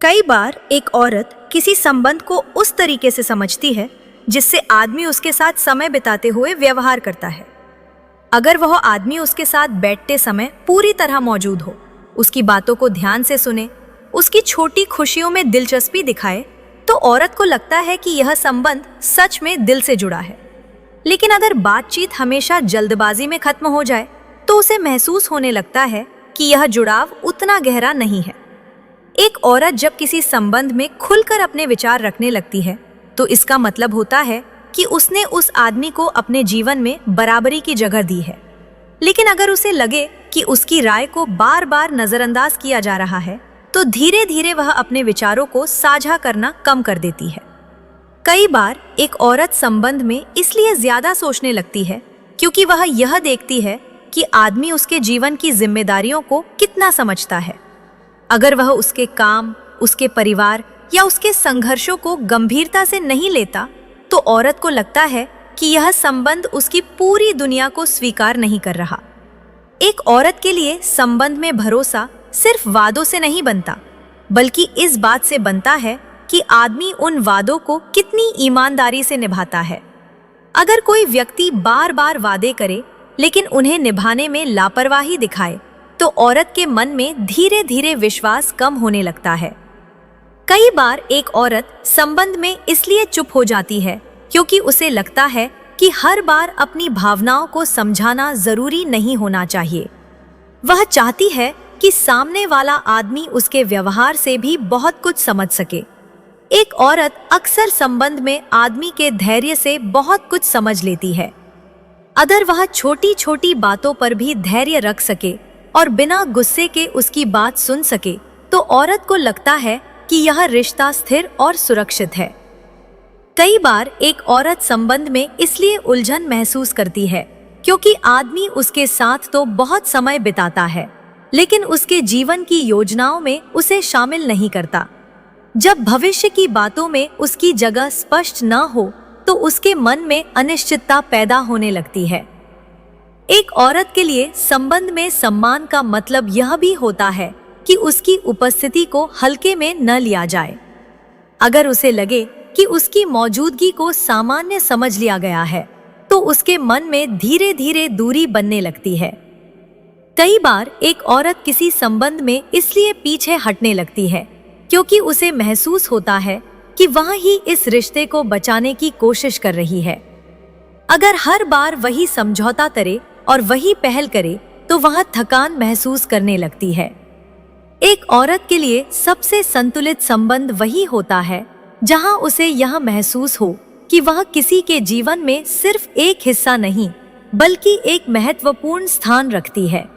कई बार एक औरत किसी संबंध को उस तरीके से समझती है जिससे आदमी उसके साथ समय बिताते हुए व्यवहार करता है। अगर वह आदमी उसके साथ बैठते समय पूरी तरह मौजूद हो, उसकी बातों को ध्यान से सुने, उसकी छोटी खुशियों में दिलचस्पी दिखाए, तो औरत को लगता है कि यह संबंध सच में दिल से जुड़ा है। लेकिन अगर बातचीत हमेशा जल्दबाजी में खत्म हो जाए, तो उसे महसूस होने लगता है कि यह जुड़ाव उतना गहरा नहीं है। एक औरत जब किसी संबंध में खुलकर अपने विचार रखने लगती है, तो इसका मतलब होता है कि उसने उस आदमी को अपने जीवन में बराबरी की जगह दी है। लेकिन अगर उसे लगे कि उसकी राय को बार बार नजरअंदाज किया जा रहा है, तो धीरे धीरे वह अपने विचारों को साझा करना कम कर देती है। कई बार एक औरत संबंध में इसलिए ज्यादा सोचने लगती है क्योंकि वह यह देखती है कि आदमी उसके जीवन की जिम्मेदारियों को कितना समझता है। अगर वह उसके काम, उसके परिवार या उसके संघर्षों को गंभीरता से नहीं लेता, तो औरत को लगता है कि यह संबंध उसकी पूरी दुनिया को स्वीकार नहीं कर रहा। एक औरत के लिए संबंध में भरोसा सिर्फ वादों से नहीं बनता, बल्कि इस बात से बनता है कि आदमी उन वादों को कितनी ईमानदारी से निभाता है। अगर कोई व्यक्ति बार बार वादे करे लेकिन उन्हें निभाने में लापरवाही दिखाए, तो औरत के मन में धीरे धीरे विश्वास कम होने लगता है। कई बार एक औरत संबंध में इसलिए चुप हो जाती है क्योंकि उसे लगता है कि हर बार अपनी भावनाओं को समझाना जरूरी नहीं होना चाहिए। वह चाहती है कि सामने वाला आदमी उसके व्यवहार से भी बहुत कुछ समझ सके। एक औरत अक्सर संबंध में आदमी के धैर्य से बहुत कुछ समझ लेती है। अगर वह छोटी छोटी बातों पर भी धैर्य रख सके और बिना गुस्से के उसकी बात सुन सके, तो औरत को लगता है कि यह रिश्ता स्थिर और सुरक्षित है। कई बार एक औरत संबंध में इसलिए उलझन महसूस करती है क्योंकि आदमी उसके साथ तो बहुत समय बिताता है, लेकिन उसके जीवन की योजनाओं में उसे शामिल नहीं करता। जब भविष्य की बातों में उसकी जगह स्पष्ट न हो, तो उसके मन में अनिश्चितता पैदा होने लगती है। एक औरत के लिए संबंध में सम्मान का मतलब यह भी होता है कि उसकी उपस्थिति को हल्के में न लिया जाए। अगर उसे लगे कि उसकी मौजूदगी को सामान्य समझ लिया गया है, तो उसके मन में धीरे धीरे दूरी बनने लगती है। कई बार एक औरत किसी संबंध में इसलिए पीछे हटने लगती है क्योंकि उसे महसूस होता है कि वह ही इस रिश्ते को बचाने की कोशिश कर रही है। अगर हर बार वही समझौता करे और वही पहल करे, तो वह थकान महसूस करने लगती है। एक औरत के लिए सबसे संतुलित संबंध वही होता है जहां उसे यह महसूस हो कि वह किसी के जीवन में सिर्फ एक हिस्सा नहीं, बल्कि एक महत्वपूर्ण स्थान रखती है।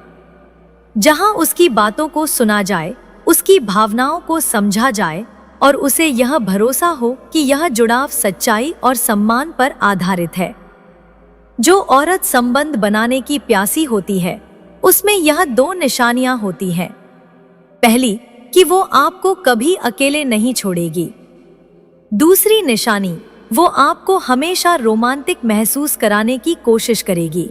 जहां उसकी बातों को सुना जाए, उसकी भावनाओं को समझा जाए और उसे यह भरोसा हो कि यह जुड़ाव सच्चाई और सम्मान पर आधारित है। जो औरत संबंध बनाने की प्यासी होती है, उसमें यह दो निशानियां होती हैं। पहली, कि वो आपको कभी अकेले नहीं छोड़ेगी। दूसरी निशानी, वो आपको हमेशा रोमांटिक महसूस कराने की कोशिश करेगी।